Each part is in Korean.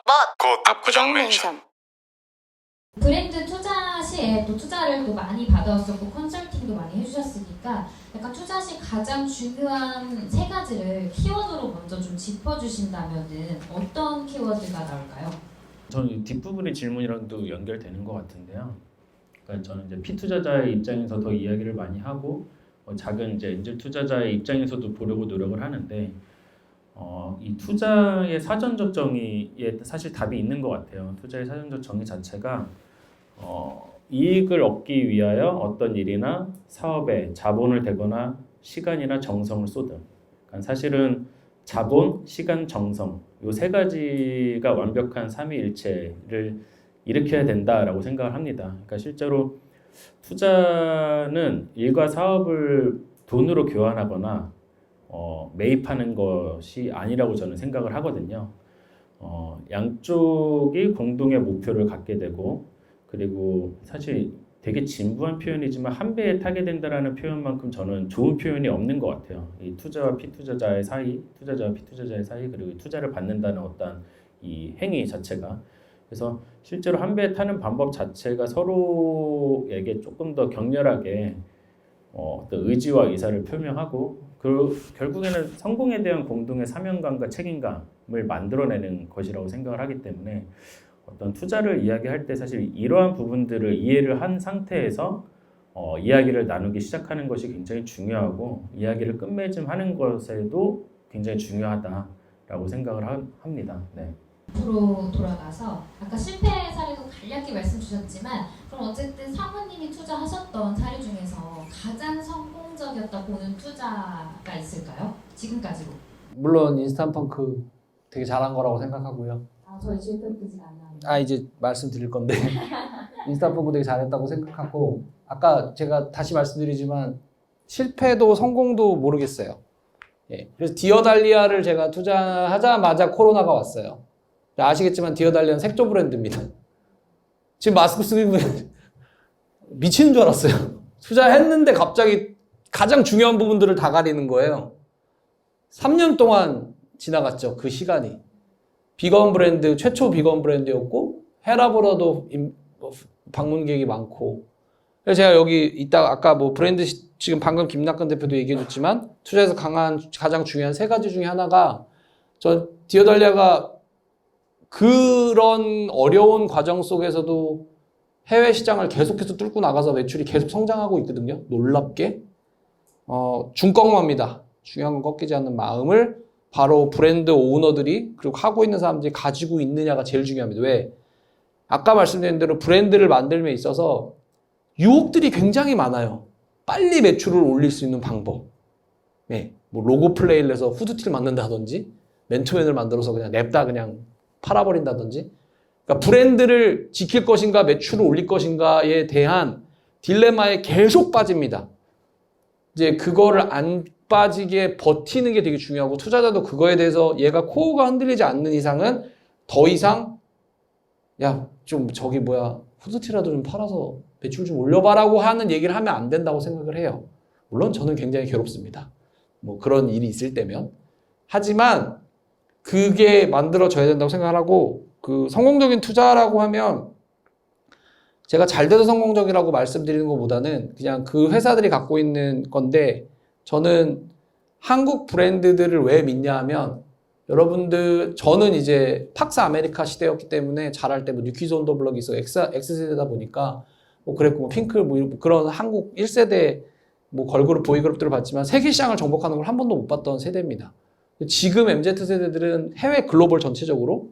곧 압구정 맨션. 브랜드 투자 시에 또 투자를 또 많이 받아왔었고 컨설팅도 많이 해주셨으니까 약간 투자 시 가장 중요한 세 가지를 키워드로 먼저 좀 짚어주신다면은 어떤 키워드가 나올까요? 저는 뒷부분의 질문이랑도 연결되는 것 같은데요. 그러니까 저는 이제 피투자자의 입장에서 더 이야기를 많이 하고 작은 이제 엔젤 투자자의 입장에서도 보려고 노력을 하는데 이 투자의 사전적 정의에 사실 답이 있는 것 같아요. 투자의 사전적 정의 자체가 이익을 얻기 위하여 어떤 일이나 사업에 자본을 대거나 시간이나 정성을 쏟음. 그러니까 사실은 자본, 시간, 정성 이 세 가지가 완벽한 삼위일체를 일으켜야 된다라고 생각을 합니다. 그러니까 실제로 투자는 일과 사업을 돈으로 교환하거나 매입하는 것이 아니라고 저는 생각을 하거든요. 양쪽이 공동의 목표를 갖게 되고 그리고 사실 되게 진부한 표현이지만 한 배에 타게 된다라는 표현만큼 저는 좋은 표현이 없는 것 같아요. 이 투자와 피투자자의 사이, 투자자와 피투자자의 사이 그리고 투자를 받는다는 어떤 이 행위 자체가 그래서 실제로 한 배에 타는 방법 자체가 서로에게 조금 더 격렬하게 어떤 의지와 의사를 표명하고 결국에는 성공에 대한 공동의 사명감과 책임감을 만들어내는 것이라고 생각을 하기 때문에 어떤 투자를 이야기할 때 사실 이러한 부분들을 이해를 한 상태에서 이야기를 나누기 시작하는 것이 굉장히 중요하고 이야기를 끝맺음하는 것에도 굉장히 중요하다라고 생각을 합니다. 네. 앞으로 돌아가서 아까 실패 사례도 간략히 말씀 주셨지만 그럼 어쨌든 사모님이 투자하셨던 사례 중에서 가장 성공적이었다 보는 투자가 있을까요? 지금까지로. 물론 인스턴트펑크 되게 잘한 거라고 생각하고요. 저희 실패하지 않나요? 이제 말씀드릴 건데 인스턴트펑크 되게 잘했다고 생각하고 아까 제가 다시 말씀드리지만 실패도 성공도 모르겠어요. 예. 그래서 디어달리아를 제가 투자하자마자 코로나가 왔어요. 아시겠지만 디어달리아는 색조 브랜드입니다. 지금 마스크 쓰고 미치는 줄 알았어요. 투자했는데 갑자기 가장 중요한 부분들을 다 가리는 거예요. 3년 동안 지나갔죠. 그 시간이. 비건 브랜드, 최초 비건 브랜드였고 헤라보라도 방문객이 많고 그래서 제가 여기 이따 아까 뭐 브랜드 지금 방금 김낙근 대표도 얘기해줬지만 투자에서 가장 중요한 세 가지 중에 하나가 전 디어달리아가 그런 어려운 과정 속에서도 해외 시장을 계속해서 뚫고 나가서 매출이 계속 성장하고 있거든요. 놀랍게. 중꺾습니다. 중요한 건 꺾이지 않는 마음을 바로 브랜드 오너들이 그리고 하고 있는 사람들이 가지고 있느냐가 제일 중요합니다. 왜? 아까 말씀드린 대로 브랜드를 만들면 있어서 유혹들이 굉장히 많아요. 빨리 매출을 올릴 수 있는 방법. 네. 뭐 로고 플레이를 해서 후드티를 만든다든지 맨투맨을 만들어서 그냥 냅다 그냥 팔아버린다든지 그러니까 브랜드를 지킬 것인가 매출을 올릴 것인가에 대한 딜레마에 계속 빠집니다. 이제 그거를 안 빠지게 버티는 게 되게 중요하고 투자자도 그거에 대해서 얘가 코어가 흔들리지 않는 이상은 더 이상 야 좀 저기 뭐야 후드티라도 좀 팔아서 매출 좀 올려봐라고 하는 얘기를 하면 안 된다고 생각을 해요. 물론 저는 굉장히 괴롭습니다. 뭐 그런 일이 있을 때면 하지만 그게 만들어져야 된다고 생각을 하고 그 성공적인 투자라고 하면 제가 잘 돼서 성공적이라고 말씀드리는 것보다는 그냥 그 회사들이 갖고 있는 건데 저는 한국 브랜드들을 왜 믿냐 하면 여러분들 저는 이제 팍스 아메리카 시대였기 때문에 잘할 때 뭐 뉴키즈 온 더 블럭이 있어 X세대다 보니까 뭐 그랬고 뭐 핑클 뭐 그런 한국 1세대 뭐 걸그룹 보이그룹들을 봤지만 세계 시장을 정복하는 걸 한 번도 못 봤던 세대입니다. 지금 MZ세대들은 해외 글로벌 전체적으로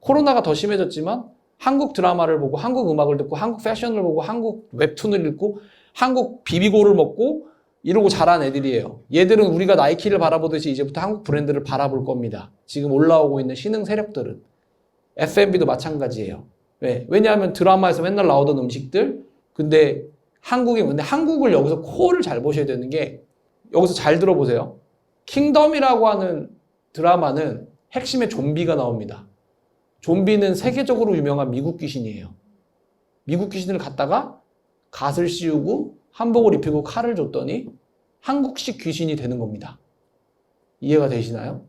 코로나가 더 심해졌지만 한국 드라마를 보고 한국 음악을 듣고 한국 패션을 보고 한국 웹툰을 읽고 한국 비비고를 먹고 이러고 자란 애들이에요. 얘들은 우리가 나이키를 바라보듯이 이제부터 한국 브랜드를 바라볼 겁니다. 지금 올라오고 있는 신흥 세력들은. F&B도 마찬가지예요. 왜? 왜냐하면 드라마에서 맨날 나오던 음식들 근데 한국을 여기서 코어를 잘 보셔야 되는 게 여기서 잘 들어보세요. 킹덤이라고 하는 드라마는 핵심에 좀비가 나옵니다. 좀비는 세계적으로 유명한 미국 귀신이에요. 미국 귀신을 갖다가 갓을 씌우고 한복을 입히고 칼을 줬더니 한국식 귀신이 되는 겁니다. 이해가 되시나요?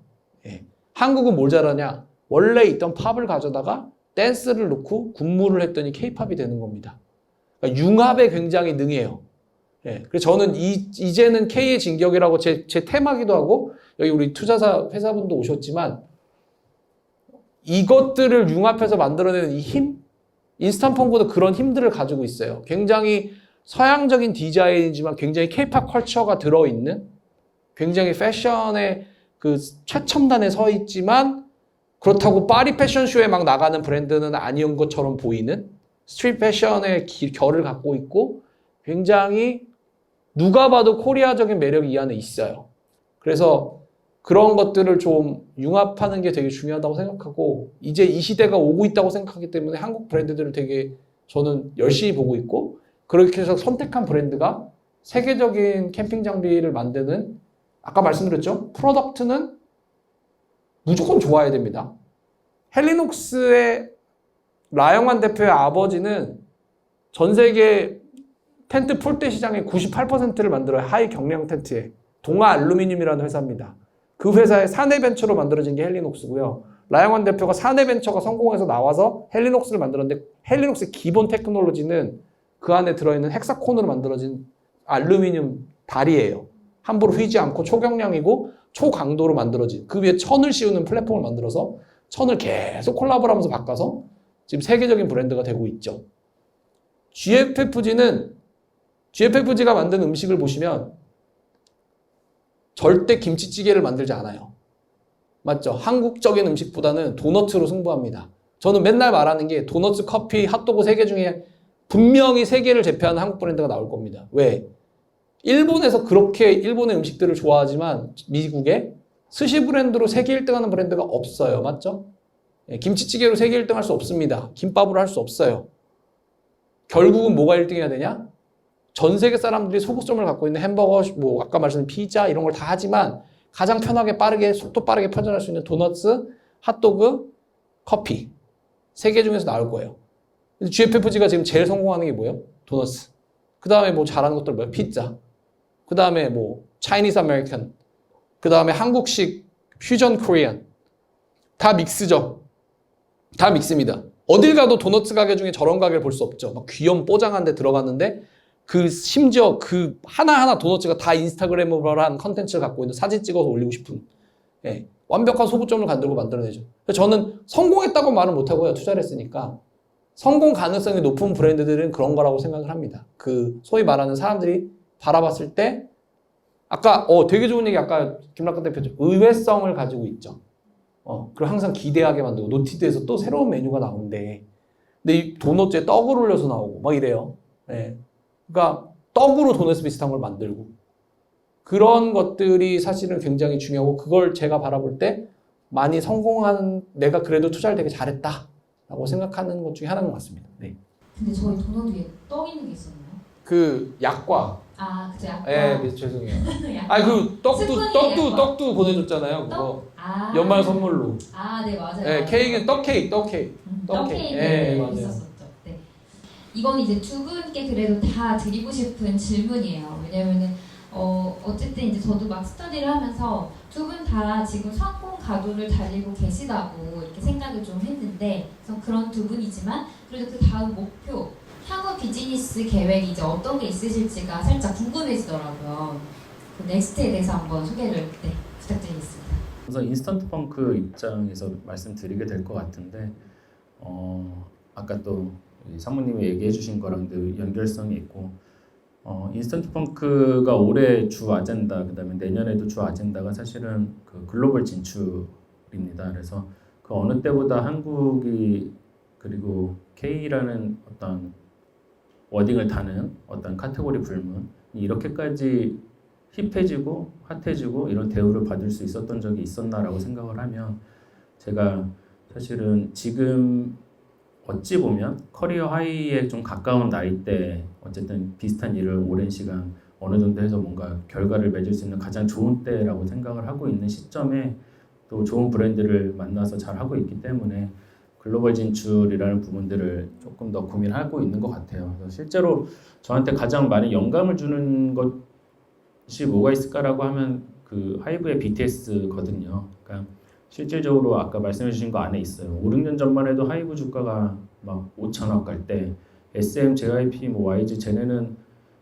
예. 한국은 뭘 잘하냐? 원래 있던 팝을 가져다가 댄스를 넣고 군무를 했더니 케이팝이 되는 겁니다. 그러니까 융합에 굉장히 능해요. 예, 그래서 저는 이제는 K의 진격이라고 제 테마기도 하고 여기 우리 투자사 회사분도 오셨지만 이것들을 융합해서 만들어내는 이 힘, 인스턴트 펑크도 그런 힘들을 가지고 있어요. 굉장히 서양적인 디자인이지만 굉장히 K-팝 컬처가 들어있는 굉장히 패션의 그 최첨단에 서 있지만 그렇다고 파리 패션쇼에 막 나가는 브랜드는 아니온 것처럼 보이는 스트릿 패션의 결을 갖고 있고 굉장히 누가 봐도 코리아적인 매력이 이 안에 있어요. 그래서 그런 것들을 좀 융합하는 게 되게 중요하다고 생각하고 이제 이 시대가 오고 있다고 생각하기 때문에 한국 브랜드들을 되게 저는 열심히 보고 있고 그렇게 해서 선택한 브랜드가 세계적인 캠핑 장비를 만드는 아까 말씀드렸죠? 프로덕트는 무조건 좋아야 됩니다. 헬리녹스의 라영환 대표의 아버지는 전 세계 텐트 폴대 시장의 98%를 만들어요. 하이 경량 텐트에. 동아 알루미늄이라는 회사입니다. 그 회사의 사내벤처로 만들어진 게 헬리녹스고요. 라영환 대표가 사내벤처가 성공해서 나와서 헬리녹스를 만들었는데 헬리녹스의 기본 테크놀로지는 그 안에 들어있는 헥사콘으로 만들어진 알루미늄 다리예요. 함부로 휘지 않고 초경량이고 초강도로 만들어진 그 위에 천을 씌우는 플랫폼을 만들어서 천을 계속 콜라보를 하면서 바꿔서 지금 세계적인 브랜드가 되고 있죠. GFFG가 만든 음식을 보시면 절대 김치찌개를 만들지 않아요. 맞죠? 한국적인 음식보다는 도너츠로 승부합니다. 저는 맨날 말하는 게 도너츠, 커피, 핫도그 3개 중에 분명히 세계를 제패하는 한국 브랜드가 나올 겁니다. 왜? 일본에서 그렇게 일본의 음식들을 좋아하지만 미국에 스시 브랜드로 세계 1등 하는 브랜드가 없어요. 맞죠? 김치찌개로 세계 1등 할 수 없습니다. 김밥으로 할 수 없어요. 결국은 뭐가 1등 해야 되냐? 전 세계 사람들이 소구점을 갖고 있는 햄버거, 뭐 아까 말씀드린 피자 이런 걸 다 하지만 가장 편하게 빠르게 속도 빠르게 표현할 수 있는 도너츠, 핫도그, 커피 3개 중에서 나올 거예요. GFFG가 지금 제일 성공하는 게 뭐예요? 도너츠. 그 다음에 뭐 잘하는 것들 뭐예요? 피자. 그 다음에 뭐 차이니스 아메리칸. 그 다음에 한국식 퓨전 코리안. 다 믹스죠. 다 믹스입니다. 어딜 가도 도너츠 가게 중에 저런 가게를 볼 수 없죠. 막 귀염 뽀장한 데 들어갔는데 그 심지어 그 하나하나 도너츠가 다 인스타그래머블한 컨텐츠를 갖고 있는 사진 찍어서 올리고 싶은 완벽한 소구점을 만들어내죠. 그래서 저는 성공했다고 말은 못하고요. 투자를 했으니까 성공 가능성이 높은 브랜드들은 그런 거라고 생각을 합니다. 그 소위 말하는 사람들이 바라봤을 때 아까 되게 좋은 얘기 아까 김락근 대표죠. 의외성을 가지고 있죠. 그리고 항상 기대하게 만들고 노티드에서 또 새로운 메뉴가 나오는데 근데 이 도넛에 떡을 올려서 나오고 막 이래요. 그러니까 떡으로 도넛 비슷한 걸 만들고 그런 것들이 사실은 굉장히 중요하고 그걸 제가 바라볼 때 많이 성공한 내가 그래도 투자를 되게 잘했다라고 생각하는 것 중에 하나인 것 같습니다. 네. 근데 저희 도넛 위에 떡 있는 게 있었나요? 그 약과. 그죠 약과. 네, 죄송해요. 약과. 그 떡도 보내줬잖아요. 그거 연말 선물로. 네 맞아요. 네, 케이크는 떡 케이크. 떡 케이크. 네, 맞아요. 있었었죠. 네. 이건 이제 두 분께 그래도 다 드리고 싶은 질문이에요. 왜냐면은 어쨌든 이제 저도 막 스터디를 하면서 두 분 다 지금 성공 가도를 달리고 계시다고 이렇게 생각을 좀 했는데 그런 두 분이지만 그래도 그 다음 목표 향후 비즈니스 계획이 이제 어떤 게 있으실지가 살짝 궁금해지더라고요. 그 넥스트에 대해서 한번 소개를 부탁드리겠습니다. 그래서 인스턴트 펑크 입장에서 말씀드리게 될 것 같은데 아까 또 사모님이 얘기해 주신 거랑도 연결성이 있고 인스턴트 펑크가 올해 주 아젠다 그다음에 내년에도 주 아젠다가 사실은 그 글로벌 진출입니다. 그래서 그 어느 때보다 한국이 그리고 K라는 어떤 워딩을 다는 어떤 카테고리 불문 이렇게까지 힙해지고 핫해지고 이런 대우를 받을 수 있었던 적이 있었나라고 생각을 하면 제가 사실은 지금 어찌 보면 커리어 하이에 좀 가까운 나이대 어쨌든 비슷한 일을 오랜 시간 어느 정도 해서 뭔가 결과를 맺을 수 있는 가장 좋은 때라고 생각을 하고 있는 시점에 또 좋은 브랜드를 만나서 잘 하고 있기 때문에 글로벌 진출이라는 부분들을 조금 더 고민하고 있는 것 같아요. 그래서 실제로 저한테 가장 많이 영감을 주는 것이 뭐가 있을까라고 하면 그 하이브의 BTS거든요. 그러니까 실질적으로 아까 말씀해 주신 거 안에 있어요. 5, 6년 전만 해도 하이브 주가가 막 5천억 갈 때 SM, JYP, 뭐 YG 쟤네는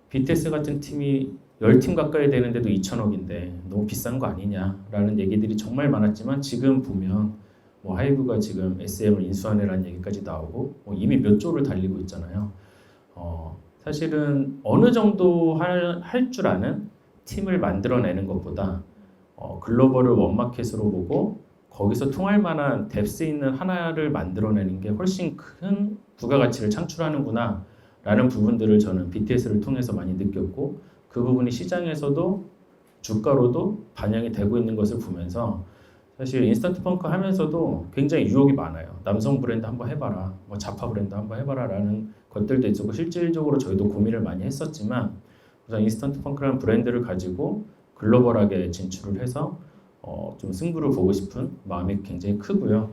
BTS 같은 팀이 10팀 가까이 되는데도 2천억인데 너무 비싼 거 아니냐라는 얘기들이 정말 많았지만 지금 보면 뭐 하이브가 지금 SM을 인수하네라는 얘기까지 나오고 뭐 이미 몇 조를 달리고 있잖아요. 사실은 어느 정도 할 줄 아는 팀을 만들어내는 것보다 글로벌을 원마켓으로 보고 거기서 통할 만한 뎁스 있는 하나를 만들어내는 게 훨씬 큰 부가가치를 창출하는구나 라는 부분들을 저는 BTS를 통해서 많이 느꼈고 그 부분이 시장에서도 주가로도 반영이 되고 있는 것을 보면서 사실 인스턴트 펑크 하면서도 굉장히 유혹이 많아요. 남성 브랜드 한번 해봐라, 뭐 자파 브랜드 한번 해봐라 라는 것들도 있었고 실질적으로 저희도 고민을 많이 했었지만 우선 인스턴트 펑크라는 브랜드를 가지고 글로벌하게 진출을 해서 좀 승부를 보고 싶은 마음이 굉장히 크고요.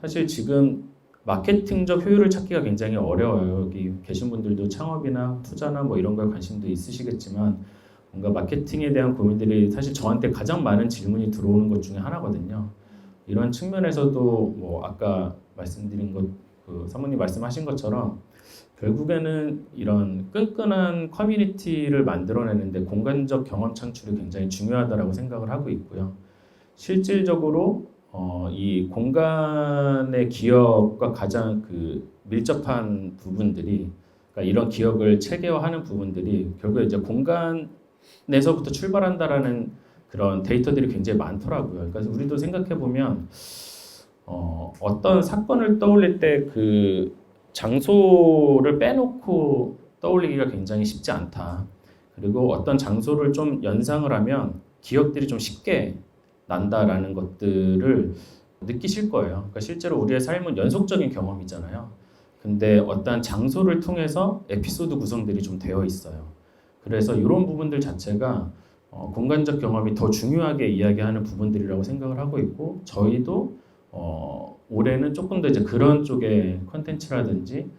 사실 지금 마케팅적 효율을 찾기가 굉장히 어려워요. 여기 계신 분들도 창업이나 투자나 뭐 이런 거에 관심도 있으시겠지만 뭔가 마케팅에 대한 고민들이 사실 저한테 가장 많은 질문이 들어오는 것 중에 하나거든요. 이런 측면에서도 뭐 아까 말씀드린 것, 그 사모님 말씀하신 것처럼 결국에는 이런 끈끈한 커뮤니티를 만들어내는데 공간적 경험 창출이 굉장히 중요하다라고 생각을 하고 있고요. 실질적으로 이 공간의 기억과 가장 그 밀접한 부분들이, 그러니까 이런 기억을 체계화하는 부분들이 결국에 이제 공간에서부터 출발한다라는 그런 데이터들이 굉장히 많더라고요. 그래서 우리도 생각해 보면 어떤 사건을 떠올릴 때 그 장소를 빼놓고 떠올리기가 굉장히 쉽지 않다. 그리고 어떤 장소를 좀 연상을 하면 기억들이 좀 쉽게 난다라는 것들을 느끼실 거예요. 그러니까 실제로 우리의 삶은 연속적인 경험이잖아요. 근데 어떤 장소를 통해서 에피소드 구성들이 좀 되어 있어요. 그래서 이런 부분들 자체가 공간적 경험이 더 중요하게 이야기하는 부분들이라고 생각을 하고 있고 저희도 올해는 조금 더 이제 그런 쪽의 컨텐츠라든지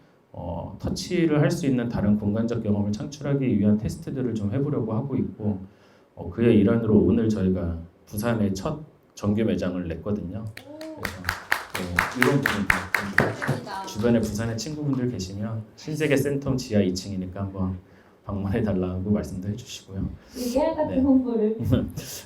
터치를 할 수 있는 다른 공간적 경험을 창출하기 위한 테스트들을 좀 해보려고 하고 있고 그의 일환으로 오늘 저희가 부산에 첫 정규 매장을 냈거든요. 그래서 이런 부분 주변에 부산에 친구분들 계시면 신세계 센텀 지하 2층이니까 한번 방문해 달라고 말씀도 해주시고요. 깨알 같은 홍보를.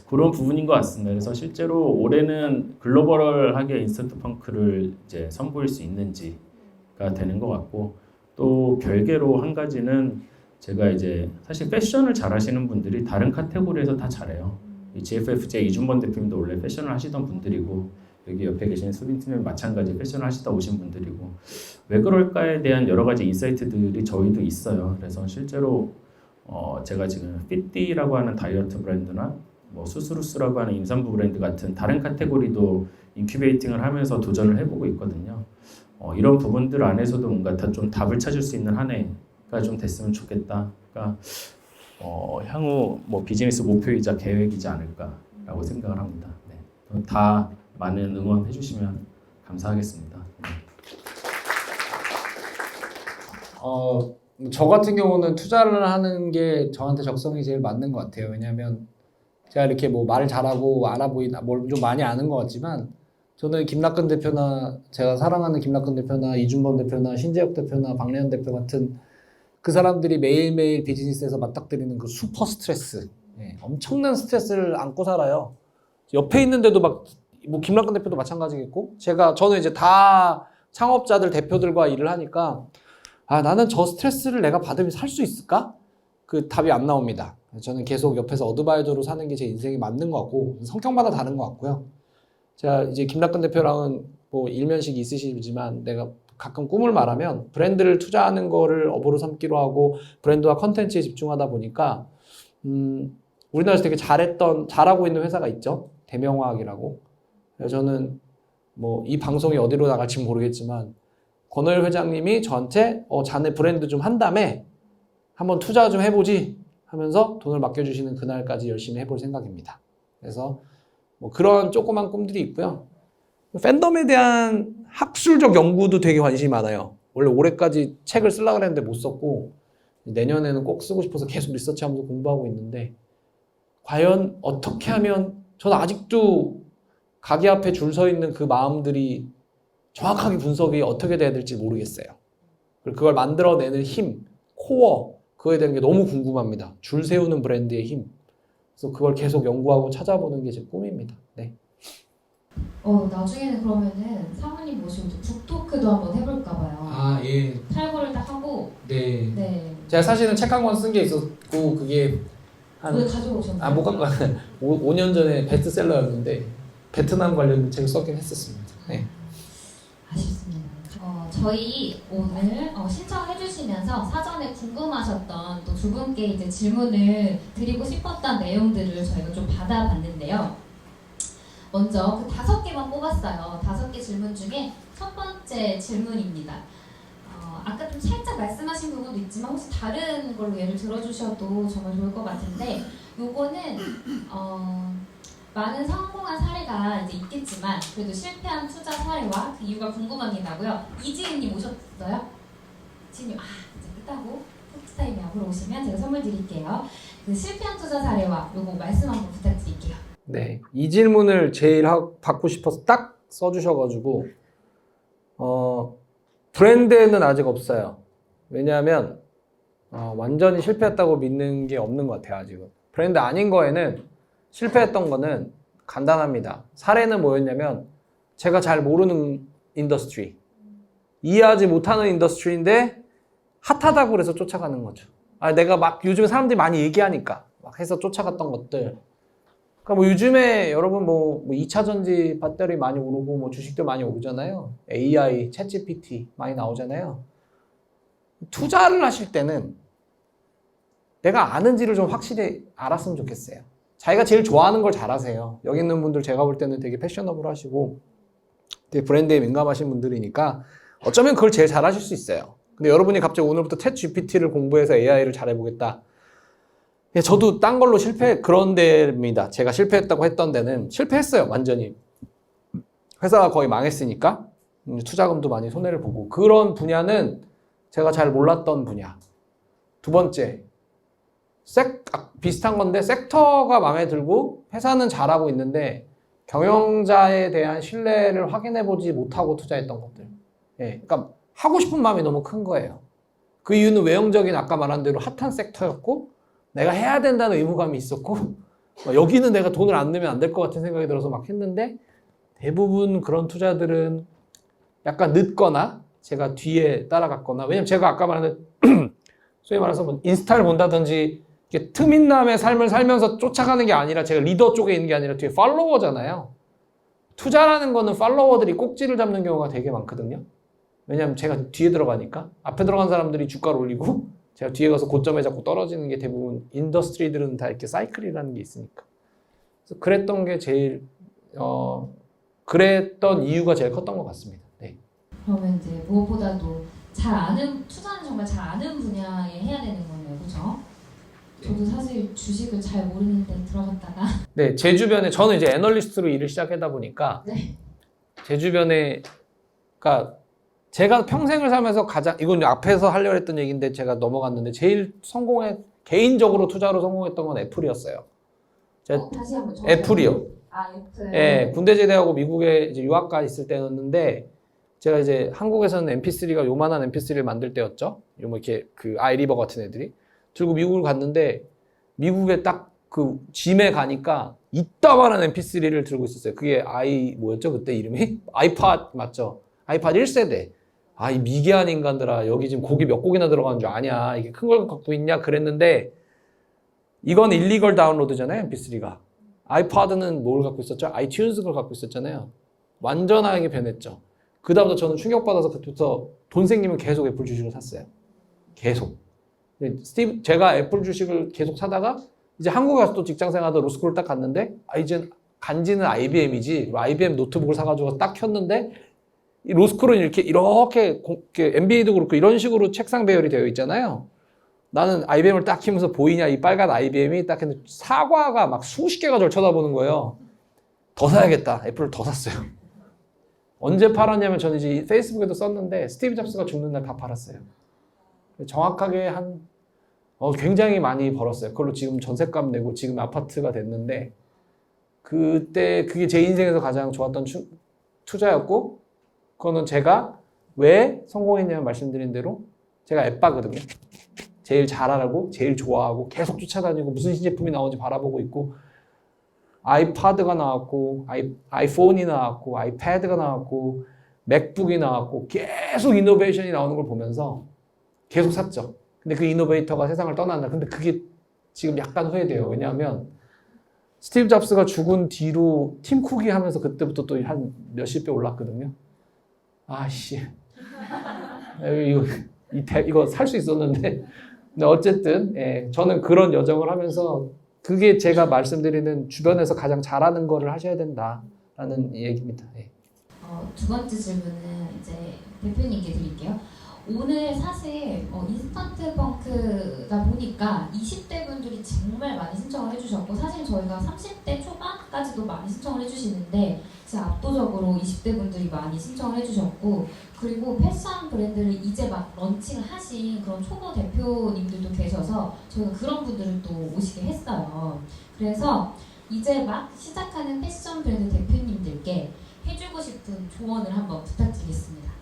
그런 부분인 것 같습니다. 그래서 실제로 올해는 글로벌하게 인스턴트 펑크를 이제 선보일 수 있는지가 되는 것 같고 또 별개로 한 가지는 제가 이제 사실 패션을 잘하시는 분들이 다른 카테고리에서 다 잘해요. 이 GFFJ 이준범 대표님도 원래 패션을 하시던 분들이고 여기 옆에 계신 수빈팀은 마찬가지 패션을 하시다 오신 분들이고 왜 그럴까에 대한 여러 가지 인사이트들이 저희도 있어요. 그래서 실제로 제가 지금 핏디라고 하는 다이어트 브랜드나 뭐 수스루스라고 하는 임산부 브랜드 같은 다른 카테고리도 인큐베이팅을 하면서 도전을 해보고 있거든요. 이런 부분들 안에서도 뭔가 다 좀 답을 찾을 수 있는 한 해가 좀 됐으면 좋겠다. 그러니까 향후 뭐 비즈니스 목표이자 계획이지 않을까라고 생각을 합니다. 네. 다 많은 응원해 주시면 감사하겠습니다. 저 같은 경우는 투자를 하는 게 저한테 적성이 제일 맞는 것 같아요. 왜냐하면 제가 이렇게 뭐 말을 잘하고 알아 보이나 뭘 좀 많이 아는 것 같지만 저는 김낙근 대표나 제가 사랑하는 김낙근 대표나 이준범 대표나 신재혁 대표나 박래현 대표 같은 그 사람들이 매일매일 비즈니스에서 맞닥뜨리는 그 슈퍼 스트레스, 엄청난 스트레스를 안고 살아요. 옆에 있는데도 막 뭐 김낙근 대표도 마찬가지겠고 저는 이제 다 창업자들 대표들과 일을 하니까 나는 저 스트레스를 내가 받으면 살 수 있을까? 그 답이 안 나옵니다. 저는 계속 옆에서 어드바이저로 사는 게 제 인생에 맞는 것 같고 성격마다 다른 것 같고요. 제가 이제 김낙근 대표랑은 뭐 일면식 있으시지만 내가 가끔 꿈을 말하면 브랜드를 투자하는 거를 업으로 삼기로 하고 브랜드와 컨텐츠에 집중하다 보니까 우리나라에서 되게 잘하고 있는 회사가 있죠. 대명화학이라고. 저는 뭐 이 방송이 어디로 나갈지 모르겠지만 권호일 회장님이 저한테 자네 브랜드 좀 한다며 한번 투자 좀 해보지 하면서 돈을 맡겨주시는 그날까지 열심히 해볼 생각입니다. 그래서 뭐 그런 조그만 꿈들이 있고요. 팬덤에 대한 학술적 연구도 되게 관심이 많아요. 원래 올해까지 책을 쓰려고 했는데 못 썼고 내년에는 꼭 쓰고 싶어서 계속 리서치하면서 공부하고 있는데 과연 어떻게 하면 저는 아직도 가게 앞에 줄 서 있는 그 마음들이 정확하게 분석이 어떻게 돼야 될지 모르겠어요. 그리고 그걸 만들어내는 힘, 코어, 그거에 대한 게 너무 궁금합니다. 줄 세우는 브랜드의 힘. 그래서 그걸 계속 연구하고 찾아보는 게 제 꿈입니다. 네. 나중에는 그러면은 사모님 모시고 북토크도 한번 해볼까 봐요. 아, 예. 탈구를 딱 하고. 네. 네. 제가 사실은 책 한 권 쓴 게 있었고, 그게 왜 가져오셨나요? 못 갖고 5년 전에 베스트셀러였는데, 베트남 관련 책을 썼긴 했었습니다. 네. 아쉽습니다. 저희 오늘 신청해 주시면서 사전에 궁금하셨던 또 두 분께 이제 질문을 드리고 싶었던 내용들을 저희가 좀 받아봤는데요. 먼저 그 5개만 뽑았어요. 5개 질문 중에 첫 번째 질문입니다. 아까 좀 살짝 말씀하신 부분도 있지만 혹시 다른 걸로 예를 들어주셔도 정말 좋을 것 같은데 요거는 많은 성공한 사례가 이제 있겠지만 그래도 실패한 투자 사례와 그 이유가 궁금합니다고요. 이지은님 오셨어요? 지은님 이제 끝나고 포트타임에 앞으로 오시면 제가 선물 드릴게요. 그 실패한 투자 사례와 요거 말씀 한번 부탁드릴게요. 네, 이 질문을 제일 받고 싶어서 딱 써주셔가지고 브랜드에는 아직 없어요. 왜냐하면 완전히 실패했다고 믿는 게 없는 것 같아요. 아직은. 브랜드 아닌 거에는 실패했던 거는 간단합니다. 사례는 뭐였냐면 제가 잘 모르는 인더스트리, 이해하지 못하는 인더스트리인데 핫하다고 그래서 쫓아가는 거죠. 내가 막 요즘 사람들이 많이 얘기하니까 막 해서 쫓아갔던 것들. 그러니까 뭐 요즘에 여러분 뭐 2차 전지 배터리 많이 오르고 뭐 주식도 많이 오르잖아요. AI, 챗GPT 많이 나오잖아요. 투자를 하실 때는 내가 아는지를 좀 확실히 알았으면 좋겠어요. 자기가 제일 좋아하는 걸 잘하세요. 여기 있는 분들 제가 볼 때는 되게 패셔너블 하시고 되게 브랜드에 민감하신 분들이니까 어쩌면 그걸 제일 잘하실 수 있어요. 근데 여러분이 갑자기 오늘부터 챗GPT를 공부해서 AI를 잘해보겠다. 저도 딴 걸로 그런 데입니다. 제가 실패했다고 했던 데는 실패했어요. 완전히. 회사가 거의 망했으니까 투자금도 많이 손해를 보고 그런 분야는 제가 잘 몰랐던 분야. 두 번째, 비슷한 건데 섹터가 마음에 들고 회사는 잘하고 있는데 경영자에 대한 신뢰를 확인해보지 못하고 투자했던 것들. 그러니까 하고 싶은 마음이 너무 큰 거예요. 그 이유는 외형적인 아까 말한 대로 핫한 섹터였고 내가 해야 된다는 의무감이 있었고 여기는 내가 돈을 안 내면 안 될 것 같은 생각이 들어서 막 했는데 대부분 그런 투자들은 약간 늦거나 제가 뒤에 따라갔거나 왜냐면 제가 아까 말한 소위 말해서 뭐 인스타를 본다든지 트민남의 삶을 살면서 쫓아가는 게 아니라 제가 리더 쪽에 있는 게 아니라 뒤에 팔로워잖아요. 투자라는 거는 팔로워들이 꼭지를 잡는 경우가 되게 많거든요. 왜냐면 제가 뒤에 들어가니까 앞에 들어간 사람들이 주가를 올리고 제가 뒤에 가서 고점에 자꾸 떨어지는 게 대부분 인더스트리들은 다 이렇게 사이클이라는 게 있으니까. 그래서 그랬던 게 제일 그랬던 이유가 제일 컸던 것 같습니다. 네. 그러면 이제 무엇보다도 투자는 정말 잘 아는 분야에 해야 되는 거네요, 그렇죠? 저도 사실 주식을 잘 모르는데 들어갔다가 네, 제 주변에 저는 이제 애널리스트로 일을 시작하다 보니까 네. 제 주변에 그러니까 제가 평생을 살면서 이건 앞에서 하려고 했던 얘기인데 제가 넘어갔는데 제일 개인적으로 투자로 성공했던 건 애플이었어요. 제가 다시 한번 애플이요. 애플. 예, 군대 제대하고 미국에 이제 유학가 있을 때였는데 제가 이제 한국에서는 MP3가 요만한 MP3를 만들 때였죠. 요 뭐 이렇게 그 아이리버 같은 애들이 들고 미국을 갔는데 미국에 딱 그 짐에 가니까 이따만한 MP3를 들고 있었어요. 그게 뭐였죠 그때 이름이? 아이팟 맞죠? 아이팟 1세대. 이 미개한 인간들아 여기 지금 곡이 몇 곡이나 들어가는 줄 아냐 이게 큰 걸 갖고 있냐 그랬는데 이건 일리걸 다운로드잖아요 MP3가. 아이팟은 뭘 갖고 있었죠? 아이튠즈를 갖고 있었잖아요. 완전하게 변했죠. 그 다음부터 저는 충격받아서 그때부터 돈 생기면 계속 애플 주식을 샀어요. 계속. 제가 애플 주식을 계속 사다가 이제 한국에 가서 또 직장생활하다 로스쿨을 딱 갔는데 이제 간지는 IBM이지 IBM 노트북을 사가지고 딱 켰는데 이 로스쿨은 이렇게 MBA도 그렇고 이런 식으로 책상 배열이 되어 있잖아요. 나는 IBM을 딱 키면서 보이냐 이 빨간 IBM이 딱 했는데 사과가 막 수십 개가 저를 쳐다보는 거예요. 더 사야겠다. 애플을 더 샀어요. 언제 팔았냐면 저는 이제 페이스북에도 썼는데 스티브 잡스가 죽는 날 다 팔았어요. 정확하게 굉장히 많이 벌었어요. 그걸로 지금 전셋값 내고 지금 아파트가 됐는데 그때 그게 제 인생에서 가장 좋았던 투자였고 그거는 제가 왜 성공했냐면 말씀드린 대로 제가 앱바거든요. 제일 잘 알고 제일 좋아하고 계속 쫓아다니고 무슨 신제품이 나오는지 바라보고 있고 아이파드가 나왔고 아이폰이 나왔고 아이패드가 나왔고 맥북이 나왔고 계속 이노베이션이 나오는 걸 보면서 계속 샀죠. 근데 그 이노베이터가 세상을 떠난다. 근데 그게 지금 약간 후회돼요. 왜냐하면 스티브 잡스가 죽은 뒤로 팀 쿡이 하면서 그때부터 또 한 몇십 배 올랐거든요. 아씨 이거 살 수 있었는데 근데 어쨌든 예, 저는 그런 여정을 하면서 그게 제가 말씀드리는 주변에서 가장 잘하는 거를 하셔야 된다라는 얘기입니다. 예. 두 번째 질문은 이제 대표님께 드릴게요. 오늘 사실 인스턴트 펑크다 보니까 20대 분들이 정말 많이 신청을 해주셨고 사실 저희가 30대 초반까지도 많이 신청을 해주시는데 진짜 압도적으로 20대 분들이 많이 신청을 해주셨고 그리고 패션 브랜드를 이제 막 런칭을 하신 그런 초보 대표님들도 계셔서 저희가 그런 분들을 또 오시게 했어요. 그래서 이제 막 시작하는 패션 브랜드 대표님들께 해주고 싶은 조언을 한번 부탁드리겠습니다.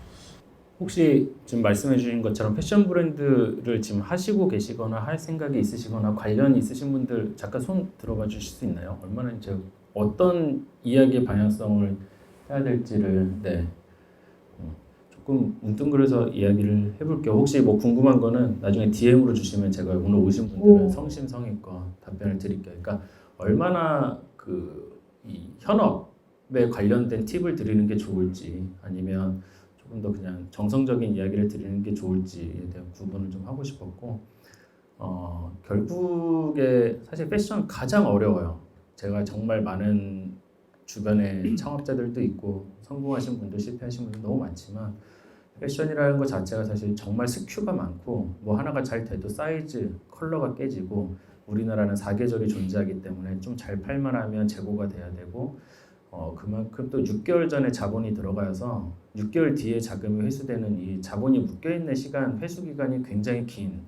혹시 지금 말씀해 주신 것처럼 패션 브랜드를 지금 하시고 계시거나 할 생각이 있으시거나 관련이 있으신 분들 잠깐 손 들어봐 주실 수 있나요? 얼마나 이제 어떤 이야기의 방향성을 해야 될지를 조금 뭉뚱그려서 이야기를 해볼게요. 혹시 뭐 궁금한 거는 나중에 DM으로 주시면 제가 오늘 오신 분들은 성심성의껏 답변을 드릴게요. 그러니까 얼마나 이 현업에 관련된 팁을 드리는 게 좋을지 아니면 조금 더 그냥 정성적인 이야기를 드리는 게 좋을지에 대한 구분을 좀 하고 싶었고 결국에 사실 패션 가장 어려워요. 제가 정말 많은 주변에 창업자들도 있고 성공하신 분들 실패하신 분들 너무 많지만 패션이라는 것 자체가 사실 정말 스큐가 많고 뭐 하나가 잘 돼도 사이즈, 컬러가 깨지고 우리나라는 사계절이 존재하기 때문에 좀 잘 팔만하면 재고가 돼야 되고 그만큼 또 6개월 전에 자본이 들어가서 6개월 뒤에 자금이 회수되는 이 자본이 묶여있는 시간, 회수 기간이 굉장히 긴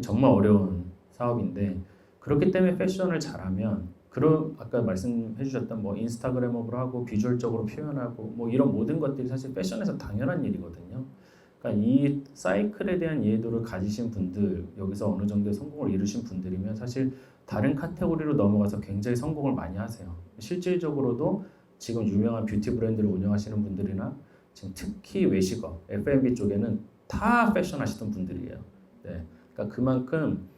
정말 어려운 사업인데 그렇기 때문에 패션을 잘하면 그런 아까 말씀해 주셨던 뭐 인스타그램업으로 하고 비주얼적으로 표현하고 뭐 이런 모든 것들이 사실 패션에서 당연한 일이거든요. 그러니까 이 사이클에 대한 이해도를 가지신 분들 여기서 어느 정도의 성공을 이루신 분들이면 사실 다른 카테고리로 넘어가서 굉장히 성공을 많이 하세요. 실질적으로도 지금 유명한 뷰티 브랜드를 운영하시는 분들이나 지금 특히 외식업, F&B 쪽에는 다 패션 하시던 분들이에요. 네, 그러니까 그만큼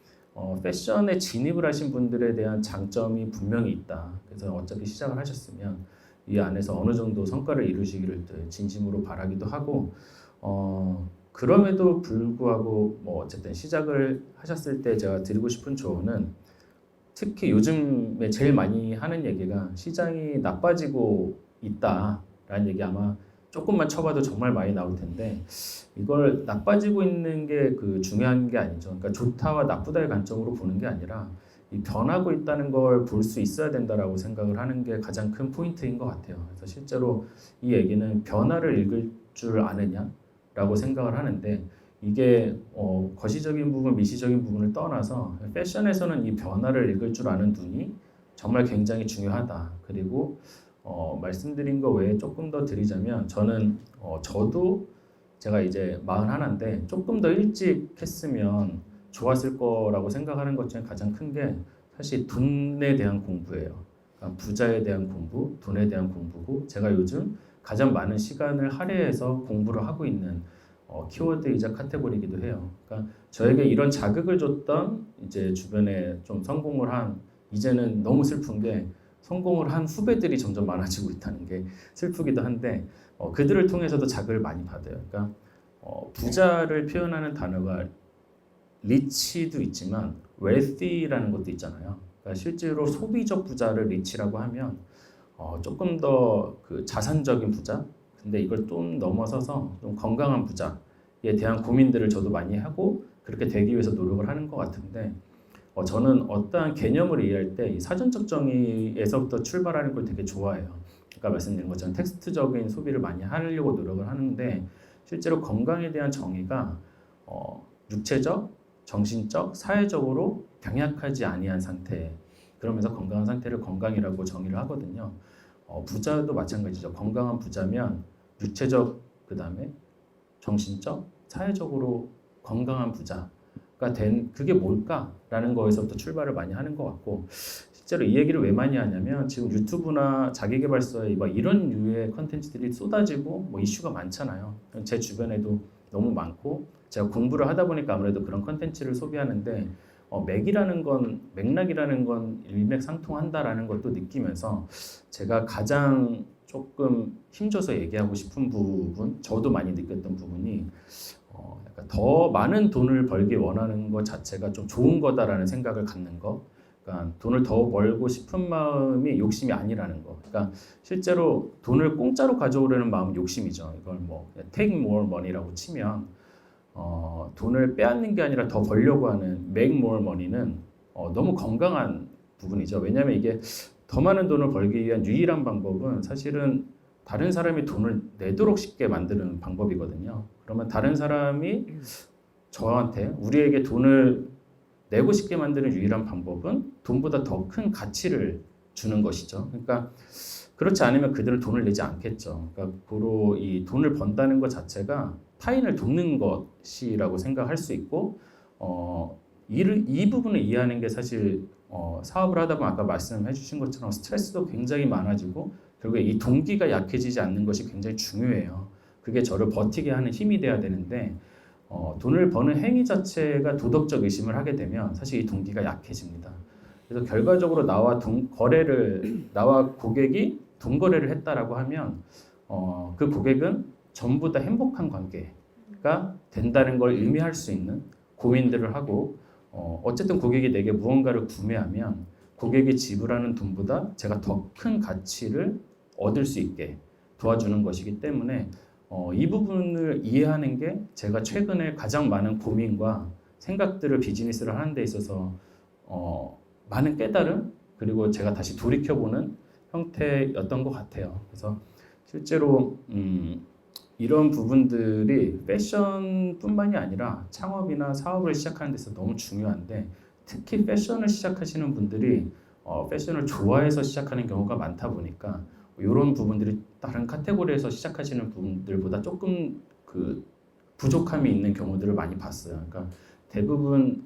패션에 진입을 하신 분들에 대한 장점이 분명히 있다. 그래서 어차피 시작을 하셨으면 이 안에서 어느 정도 성과를 이루시기를 진심으로 바라기도 하고 그럼에도 불구하고 뭐 어쨌든 시작을 하셨을 때 제가 드리고 싶은 조언은 특히 요즘에 제일 많이 하는 얘기가 시장이 나빠지고 있다라는 얘기 아마 조금만 쳐봐도 정말 많이 나올 텐데 이걸 나빠지고 있는 게 중요한 게 아니죠. 그러니까 좋다와 나쁘다의 관점으로 보는 게 아니라 이 변하고 있다는 걸 볼 수 있어야 된다라고 생각을 하는 게 가장 큰 포인트인 것 같아요. 그래서 실제로 이 얘기는 변화를 읽을 줄 아느냐라고 생각을 하는데 이게 거시적인 부분, 미시적인 부분을 떠나서 패션에서는 이 변화를 읽을 줄 아는 눈이 정말 굉장히 중요하다. 그리고 말씀드린 거 외에 조금 더 드리자면 저는 저도 제가 이제 41인데 조금 더 일찍 했으면 좋았을 거라고 생각하는 것 중에 가장 큰 게 사실 돈에 대한 공부예요. 그러니까 부자에 대한 공부, 돈에 대한 공부고 제가 요즘 가장 많은 시간을 할애해서 공부를 하고 있는 키워드이자 카테고리이기도 해요. 그러니까 저에게 이런 자극을 줬던 이제 주변에 좀 성공을 한 이제는 너무 슬픈 게 성공을 한 후배들이 점점 많아지고 있다는 게 슬프기도 한데 그들을 통해서도 자극을 많이 받아요. 그러니까 부자를 표현하는 단어가 리치도 있지만 웨althy라는 것도 있잖아요. 그러니까 실제로 소비적 부자를 리치라고 하면 조금 더 자산적인 부자 근데 이걸 좀 넘어서서 좀 건강한 부자에 대한 고민들을 저도 많이 하고 그렇게 되기 위해서 노력을 하는 것 같은데 저는 어떠한 개념을 이해할 때 이 사전적 정의에서부터 출발하는 걸 되게 좋아해요. 아까 말씀드린 것처럼 텍스트적인 소비를 많이 하려고 노력을 하는데 실제로 건강에 대한 정의가 육체적, 정신적, 사회적으로 병약하지 아니한 상태 그러면서 건강한 상태를 건강이라고 정의를 하거든요. 부자도 마찬가지죠. 건강한 부자면 육체적, 그 다음에 정신적, 사회적으로 건강한 부자가 된 그게 뭘까라는 거에서부터 출발을 많이 하는 것 같고, 실제로 이 얘기를 왜 많이 하냐면 지금 유튜브나 자기계발서에 막 이런 류의 컨텐츠들이 쏟아지고 뭐 이슈가 많잖아요. 제 주변에도 너무 많고 제가 공부를 하다 보니까 아무래도 그런 컨텐츠를 소비하는데 맥락이라는 건 일맥상통한다라는 것도 느끼면서 제가 가장 조금 힘줘서 얘기하고 싶은 부분, 저도 많이 느꼈던 부분이 약간 더 많은 돈을 벌기 원하는 것 자체가 좀 좋은 거다라는 생각을 갖는 거. 그러니까 돈을 더 벌고 싶은 마음이 욕심이 아니라는 거. 그러니까 실제로 돈을 공짜로 가져오려는 마음은 욕심이죠. 이걸 뭐 take more money라고 치면 돈을 빼앗는 게 아니라 더 벌려고 하는 make more money는 너무 건강한 부분이죠. 왜냐하면 이게 더 많은 돈을 벌기 위한 유일한 방법은 사실은 다른 사람이 돈을 내도록 쉽게 만드는 방법이거든요. 그러면 다른 사람이 저한테, 우리에게 돈을 내고 싶게 만드는 유일한 방법은 돈보다 더 큰 가치를 주는 것이죠. 그러니까 그렇지 않으면 그들은 돈을 내지 않겠죠. 그러니까 고로 이 돈을 번다는 것 자체가 타인을 돕는 것이라고 생각할 수 있고, 이 부분을 이해하는 게 사실 사업을 하다 보면 아까 말씀해 주신 것처럼 스트레스도 굉장히 많아지고 결국에 이 동기가 약해지지 않는 것이 굉장히 중요해요. 그게 저를 버티게 하는 힘이 돼야 되는데 돈을 버는 행위 자체가 도덕적 의심을 하게 되면 사실 이 동기가 약해집니다. 그래서 결과적으로 나와 고객이 돈 거래를 했다라고 하면 그 고객은 전부 다 행복한 관계가 된다는 걸 의미할 수 있는 고민들을 하고, 어쨌든 고객이 내게 무언가를 구매하면 고객이 지불하는 돈보다 제가 더 큰 가치를 얻을 수 있게 도와주는 것이기 때문에 이 부분을 이해하는 게 제가 최근에 가장 많은 고민과 생각들을 비즈니스를 하는 데 있어서 많은 깨달음, 그리고 제가 다시 돌이켜보는 형태였던 것 같아요. 그래서 실제로 이런 부분들이 패션뿐만이 아니라 창업이나 사업을 시작하는 데 있어서 너무 중요한데, 특히 패션을 시작하시는 분들이 패션을 좋아해서 시작하는 경우가 많다 보니까 이런 부분들이 다른 카테고리에서 시작하시는 분들보다 조금 그 부족함이 있는 경우들을 많이 봤어요. 그러니까 대부분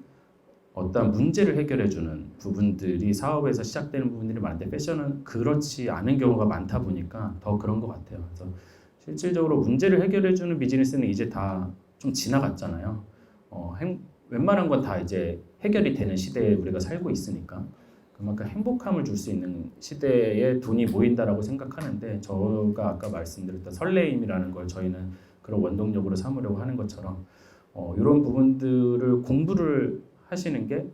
어떤 문제를 해결해주는 부분들이 사업에서 시작되는 부분들이 많은데 패션은 그렇지 않은 경우가 많다 보니까 더 그런 것 같아요. 그래서 실질적으로 문제를 해결해주는 비즈니스는 이제 다 좀 지나갔잖아요. 웬만한 건 다 이제 해결이 되는 시대에 우리가 살고 있으니까 그만큼 행복함을 줄 수 있는 시대에 돈이 모인다라고 생각하는데, 저가 아까 말씀드렸던 설레임이라는 걸 저희는 그런 원동력으로 삼으려고 하는 것처럼 이런 부분들을 공부를 하시는 게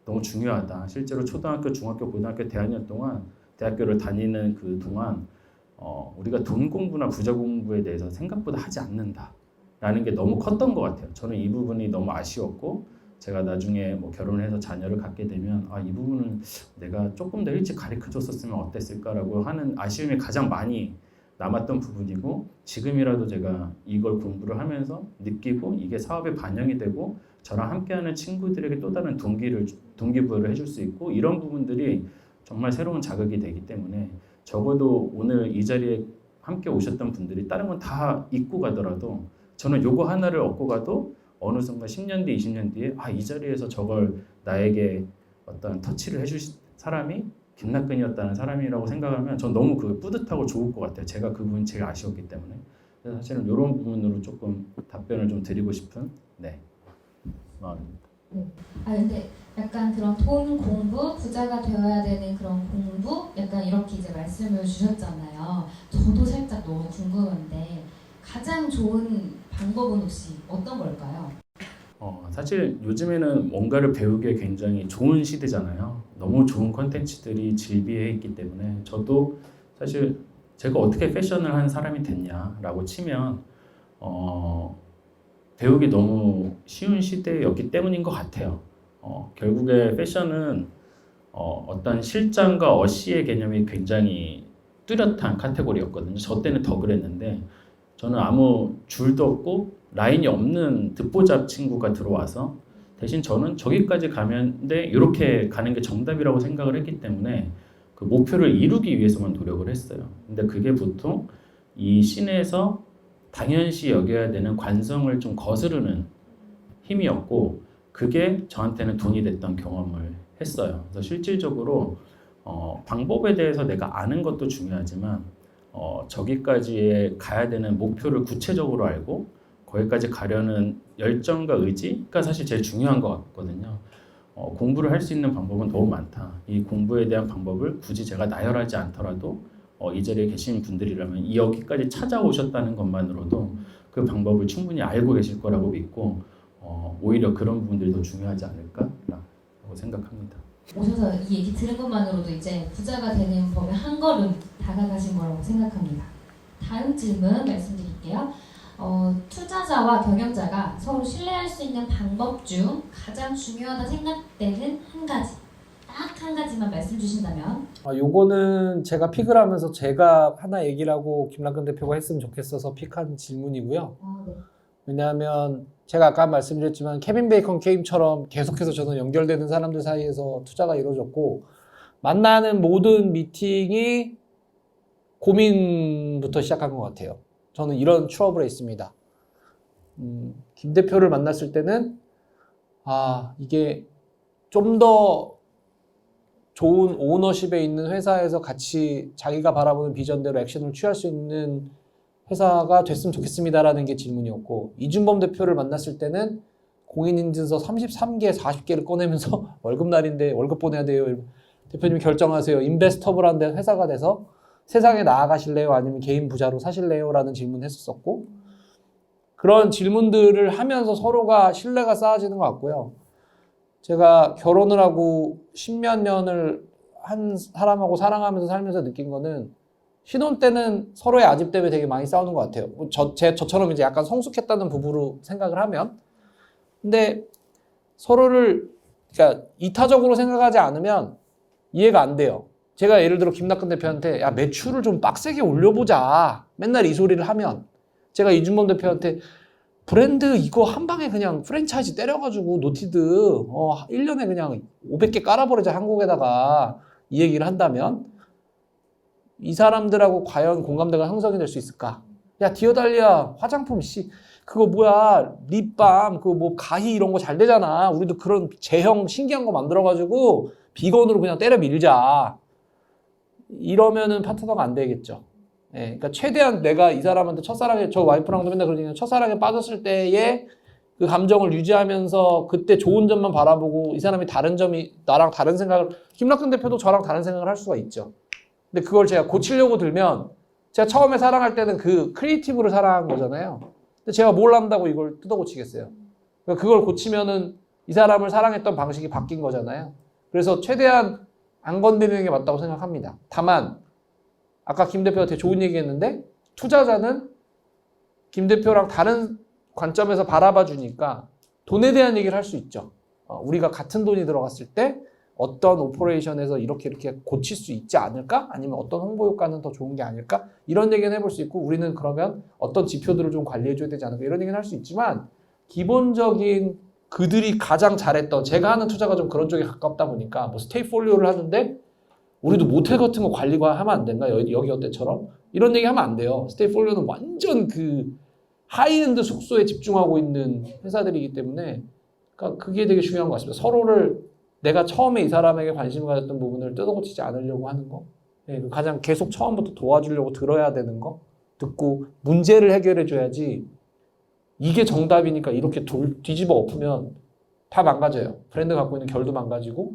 너무 중요하다. 실제로 초등학교, 중학교, 고등학교, 대학년 동안 대학교를 다니는 그 동안 우리가 돈 공부나 부자 공부에 대해서 생각보다 하지 않는다라는 게 너무 컸던 것 같아요. 저는 이 부분이 너무 아쉬웠고, 제가 나중에 뭐 결혼을 해서 자녀를 갖게 되면 이 부분은 내가 조금 더 일찍 가르쳐줬었으면 어땠을까라고 하는 아쉬움이 가장 많이 남았던 부분이고, 지금이라도 제가 이걸 공부를 하면서 느끼고 이게 사업에 반영이 되고 저랑 함께하는 친구들에게 또 다른 동기부여를 해줄 수 있고, 이런 부분들이 정말 새로운 자극이 되기 때문에 적어도 오늘 이 자리에 함께 오셨던 분들이 다른 건 다 잊고 가더라도 저는 요거 하나를 얻고 가도 어느 순간 10년 뒤, 20년 뒤에 이 자리에서 저걸 나에게 어떤 터치를 해줄 사람이 김낙근이었다는 사람이라고 생각하면 전 너무 그 뿌듯하고 좋을 것 같아요. 제가 그 부분이 제일 아쉬웠기 때문에. 그래서 사실은 이런 부분으로 조금 답변을 좀 드리고 싶은 마음입니다. 근데 약간 그런 돈 공부, 부자가 되어야 되는 그런 공부, 약간 이렇게 이제 말씀을 주셨잖아요. 저도 살짝 너무 궁금한데 가장 좋은 방법은 혹시 어떤 걸까요? 사실 요즘에는 뭔가를 배우기에 굉장히 좋은 시대잖아요. 너무 좋은 컨텐츠들이 질비해 있기 때문에 저도 사실 제가 어떻게 패션을 한 사람이 됐냐라고 치면 배우기 너무 쉬운 시대였기 때문인 것 같아요. 결국에 패션은 어떤 실장과 어시의 개념이 굉장히 뚜렷한 카테고리였거든요. 저 때는 더 그랬는데, 저는 아무 줄도 없고 라인이 없는 듣보잡 친구가 들어와서 대신 저는 저기까지 가면데 이렇게 가는 게 정답이라고 생각을 했기 때문에 그 목표를 이루기 위해서만 노력을 했어요. 근데 그게 보통 이 씬에서 당연시 여겨야 되는 관성을 좀 거스르는 힘이었고 그게 저한테는 돈이 됐던 경험을 했어요. 그래서 실질적으로 방법에 대해서 내가 아는 것도 중요하지만 저기까지 가야 되는 목표를 구체적으로 알고 거기까지 가려는 열정과 의지가 사실 제일 중요한 것 같거든요. 공부를 할 수 있는 방법은 너무 많다. 이 공부에 대한 방법을 굳이 제가 나열하지 않더라도 이 자리에 계신 분들이라면 여기까지 찾아오셨다는 것만으로도 그 방법을 충분히 알고 계실 거라고 믿고 오히려 그런 부분들이 더 중요하지 않을까라고 생각합니다. 오셔서 이 얘기 들은 것만으로도 이제 부자가 되는 법에 한 걸음 다가가신 거라고 생각합니다. 다음 질문 말씀드릴게요. 투자자와 경영자가 서로 신뢰할 수 있는 방법 중 가장 중요하다 생각되는 한 가지, 딱 한 가지만 말씀 주신다면? 요거는 제가 픽을 하면서 제가 하나 얘기를 하고 김남근 대표가 했으면 좋겠어서 픽한 질문이고요. 네. 왜냐하면 제가 아까 말씀드렸지만 케빈 베이컨 게임처럼 계속해서 저는 연결되는 사람들 사이에서 투자가 이루어졌고 만나는 모든 미팅이 고민부터 시작한 것 같아요. 저는 이런 추억을 있습니다. 김 대표를 만났을 때는 이게 좀 더 좋은 오너십에 있는 회사에서 같이 자기가 바라보는 비전대로 액션을 취할 수 있는 회사가 됐으면 좋겠습니다라는 게 질문이었고 이준범 대표를 만났을 때는 공인인증서 33개, 40개를 꺼내면서 월급날인데 월급 보내야 돼요. 대표님이 결정하세요. 인베스터블한데 회사가 돼서 세상에 나아가실래요? 아니면 개인 부자로 사실래요? 라는 질문을 했었고 그런 질문들을 하면서 서로가 신뢰가 쌓아지는 것 같고요. 제가 결혼을 하고 10몇 년을 한 사람하고 사랑하면서 살면서 느낀 거는 신혼 때는 서로의 아집 때문에 되게 많이 싸우는 것 같아요. 저처럼 이제 약간 성숙했다는 부부로 생각을 하면. 근데 서로를, 그러니까 이타적으로 생각하지 않으면 이해가 안 돼요. 제가 예를 들어 김낙근 대표한테 야, 매출을 좀 빡세게 올려보자. 맨날 이 소리를 하면 제가 이준범 대표한테 브랜드 이거 한 방에 그냥 프랜차이즈 때려가지고 노티드 1년에 그냥 500개 깔아버리자 한국에다가 이 얘기를 한다면 이 사람들하고 과연 공감대가 형성이 될 수 있을까? 야 디어달리아 화장품 그거 뭐야 립밤 그거 뭐 가히 이런 거 잘 되잖아. 우리도 그런 제형 신기한 거 만들어가지고 비건으로 그냥 때려 밀자. 이러면은 파트너가 안 되겠죠. 예, 그러니까 최대한 내가 이 사람한테 첫사랑에 저 와이프랑도 맨날 그러잖아요. 첫사랑에 빠졌을 때의 그 감정을 유지하면서 그때 좋은 점만 바라보고 이 사람이 다른 점이 나랑 다른 생각을 김낙근 대표도 저랑 다른 생각을 할 수가 있죠. 근데 그걸 제가 고치려고 들면 제가 처음에 사랑할 때는 그 크리에이티브를 사랑한 거잖아요. 근데 제가 뭘 한다고 이걸 뜯어 고치겠어요. 그러니까 그걸 고치면은 이 사람을 사랑했던 방식이 바뀐 거잖아요. 그래서 최대한 안 건드리는 게 맞다고 생각합니다. 다만 아까 김 대표가 되게 좋은 얘기 했는데 투자자는 김 대표랑 다른 관점에서 바라봐 주니까 돈에 대한 얘기를 할 수 있죠. 우리가 같은 돈이 들어갔을 때 어떤 오퍼레이션에서 이렇게 고칠 수 있지 않을까? 아니면 어떤 홍보 효과는 더 좋은 게 아닐까? 이런 얘기는 해볼 수 있고 우리는 그러면 어떤 지표들을 좀 관리해줘야 되지 않을까? 이런 얘기는 할 수 있지만 기본적인 그들이 가장 잘했던 제가 하는 투자가 좀 그런 쪽에 가깝다 보니까 뭐 스테이폴리오를 하는데 우리도 모텔 같은 거 관리가 하면 안 된가? 여기 어때처럼? 이런 얘기 하면 안 돼요. 스테이폴리오는 완전 그 하이엔드 숙소에 집중하고 있는 회사들이기 때문에 그러니까 그게 되게 중요한 것 같습니다. 서로를 내가 처음에 이 사람에게 관심을 가졌던 부분을 뜯어고치지 않으려고 하는 거. 네, 가장 계속 처음부터 도와주려고 들어야 되는 거. 듣고 문제를 해결해 줘야지 이게 정답이니까 이렇게 뒤집어 엎으면 다 망가져요. 브랜드 갖고 있는 결도 망가지고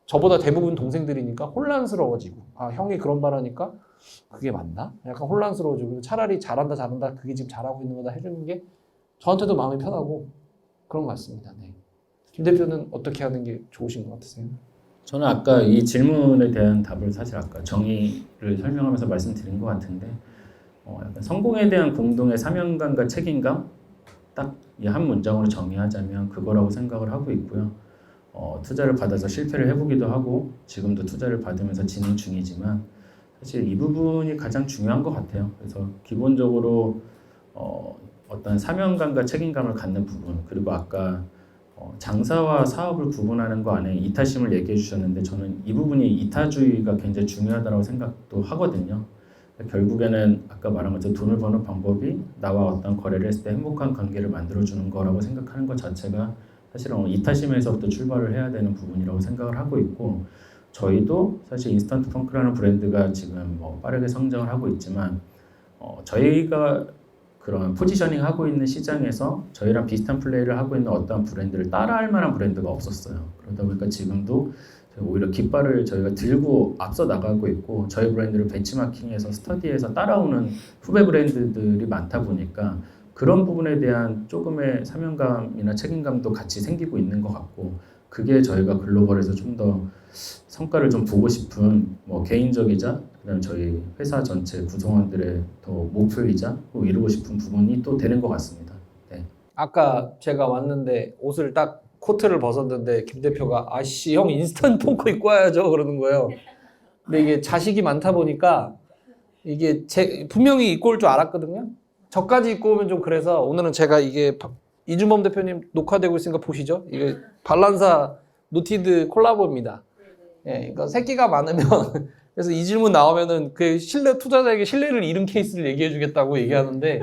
저보다 대부분 동생들이니까 혼란스러워지고 형이 그런 말 하니까 그게 맞나? 약간 혼란스러워지고 차라리 잘한다 그게 지금 잘하고 있는 거다 해주는 게 저한테도 마음이 편하고 그런 것 같습니다. 네. 김 대표는 어떻게 하는 게 좋으신 것 같으세요? 저는 아까 이 질문에 대한 답을 사실 아까 정의를 설명하면서 말씀드린 것 같은데 약간 성공에 대한 공동의 사명감과 책임감 딱 이 한 문장으로 정의하자면 그거라고 생각을 하고 있고요. 투자를 받아서 실패를 해보기도 하고 지금도 투자를 받으면서 진행 중이지만 사실 이 부분이 가장 중요한 것 같아요. 그래서 기본적으로 어떤 사명감과 책임감을 갖는 부분 그리고 아까 장사와 사업을 구분하는 거 안에 이타심을 얘기해 주셨는데 저는 이 부분이 이타주의가 굉장히 중요하다고 생각도 하거든요. 결국에는 아까 말한 것처럼 돈을 버는 방법이 나와 어떤 거래를 했을 때 행복한 관계를 만들어주는 거라고 생각하는 것 자체가 사실은 이타심에서부터 출발을 해야 되는 부분이라고 생각을 하고 있고 저희도 사실 인스턴트 펑크라는 브랜드가 지금 빠르게 성장을 하고 있지만 저희가 그런 포지셔닝 하고 있는 시장에서 저희랑 비슷한 플레이를 하고 있는 어떤 브랜드를 따라할 만한 브랜드가 없었어요. 그러다 보니까 지금도 오히려 깃발을 저희가 들고 앞서 나가고 있고 저희 브랜드를 벤치마킹해서 스터디해서 따라오는 후배 브랜드들이 많다 보니까 그런 부분에 대한 조금의 사명감이나 책임감도 같이 생기고 있는 것 같고 그게 저희가 글로벌에서 좀 더 성과를 좀 보고 싶은 개인적이자 그다음 저희 회사 전체 구성원들의 더 목표이자 이루고 싶은 부분이 또 되는 것 같습니다. 네. 아까 제가 왔는데 옷을 딱 코트를 벗었는데 김 대표가 아씨 형 인스턴트 펑크 입고 와야죠 그러는 거예요. 근데 이게 자식이 많다 보니까 이게 분명히 입고 올 줄 알았거든요. 저까지 입고 오면 좀 그래서 오늘은 제가 이게 이준범 대표님 녹화되고 있으니까 보시죠. 이게 발란사 노티드 콜라보입니다. 예, 그러니까 새끼가 많으면 그래서 이 질문 나오면은 그 투자자에게 신뢰를 잃은 케이스를 얘기해 주겠다고 얘기하는데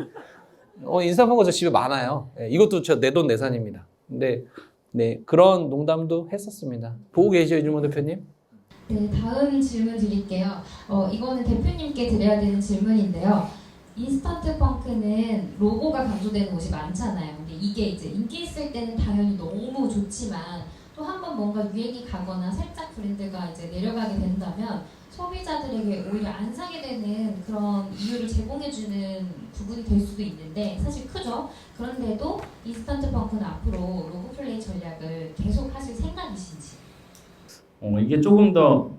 인스턴트 펑크 저 집에 많아요. 예, 이것도 저 내돈내산입니다. 근데 네, 그런 농담도 했었습니다. 보고 계시죠, 이준범 대표님? 네, 다음 질문 드릴게요. 이거는 대표님께 드려야 되는 질문인데요. 인스턴트 펑크는 로고가 강조되는 옷이 많잖아요. 근데 이게 이제 인기 있을 때는 당연히 너무 좋지만 또 한번 뭔가 유행이 가거나 살짝 브랜드가 이제 내려가게 된다면 소비자들에게 오히려 안 사게 되는 그런 이유를 제공해주는 부분이 될 수도 있는데 사실 크죠. 그런데도 인스턴트 펑크는 앞으로 로고 플레이 전략을 계속 하실 생각이신지? 이게 조금 더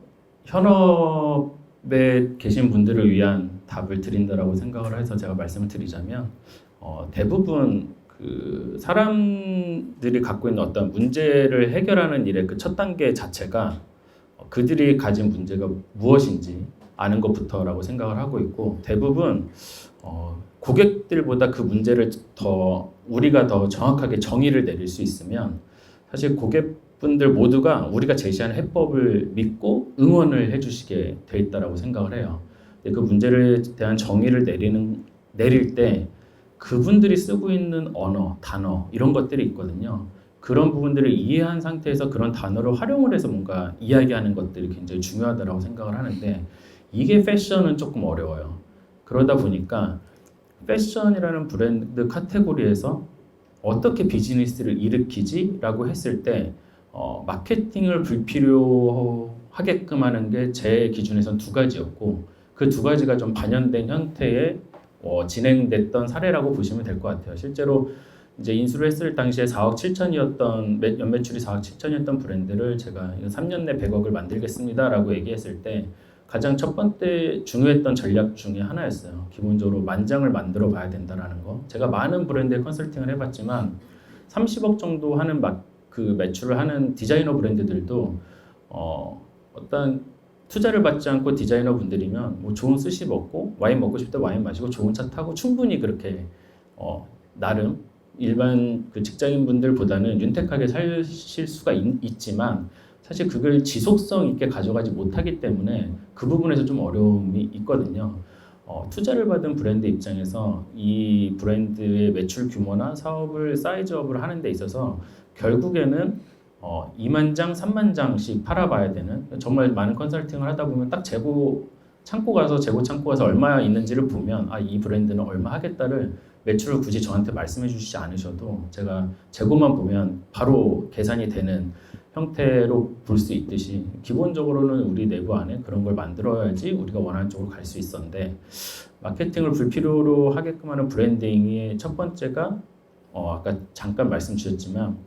현업에 계신 분들을 위한 답을 드린다라고 생각을 해서 제가 말씀을 드리자면 대부분 그 사람들이 갖고 있는 어떤 문제를 해결하는 일의 그 첫 단계 자체가 그들이 가진 문제가 무엇인지 아는 것부터라고 생각을 하고 있고 대부분 고객들보다 그 문제를 우리가 더 정확하게 정의를 내릴 수 있으면 사실 고객분들 모두가 우리가 제시하는 해법을 믿고 응원을 해주시게 돼 있다라고 생각을 해요. 그 문제에 대한 정의를 내릴 때 그분들이 쓰고 있는 언어, 단어 이런 것들이 있거든요. 그런 부분들을 이해한 상태에서 그런 단어를 활용을 해서 뭔가 이야기하는 것들이 굉장히 중요하다고 생각을 하는데 이게 패션은 조금 어려워요. 그러다 보니까 패션이라는 브랜드 카테고리에서 어떻게 비즈니스를 일으키지? 라고 했을 때 마케팅을 불필요하게끔 하는 게 제 기준에선 두 가지였고 그 두 가지가 좀 반영된 형태의 진행됐던 사례라고 보시면 될 것 같아요. 실제로 이제 인수를 했을 당시에 4억 7천이었던 연매출이 4억 7천이었던 브랜드를 제가 3년 내 100억을 만들겠습니다라고 얘기했을 때 가장 첫 번째 중요했던 전략 중에 하나였어요. 기본적으로 만장을 만들어 봐야 된다라는 거. 제가 많은 브랜드에 컨설팅을 해봤지만 30억 정도 하는 그 매출을 하는 디자이너 브랜드들도 어떤 투자를 받지 않고 디자이너 분들이면 뭐 좋은 스시 먹고 와인 먹고 싶다 와인 마시고 좋은 차 타고 충분히 그렇게 나름 일반 그 직장인 분들보다는 윤택하게 사실 수가 있지만 사실 그걸 지속성 있게 가져가지 못하기 때문에 그 부분에서 좀 어려움이 있거든요. 투자를 받은 브랜드 입장에서 이 브랜드의 매출 규모나 사업을 사이즈업을 하는 데 있어서 결국에는 2만 장, 3만 장씩 팔아봐야 되는 정말 많은 컨설팅을 하다 보면 딱 재고 창고 가서 얼마 있는지를 보면 이 브랜드는 얼마 하겠다를 매출을 굳이 저한테 말씀해 주시지 않으셔도 제가 재고만 보면 바로 계산이 되는 형태로 볼 수 있듯이 기본적으로는 우리 내부 안에 그런 걸 만들어야지 우리가 원하는 쪽으로 갈 수 있었는데 마케팅을 불필요로 하게끔 하는 브랜딩의 첫 번째가 아까 잠깐 말씀 주셨지만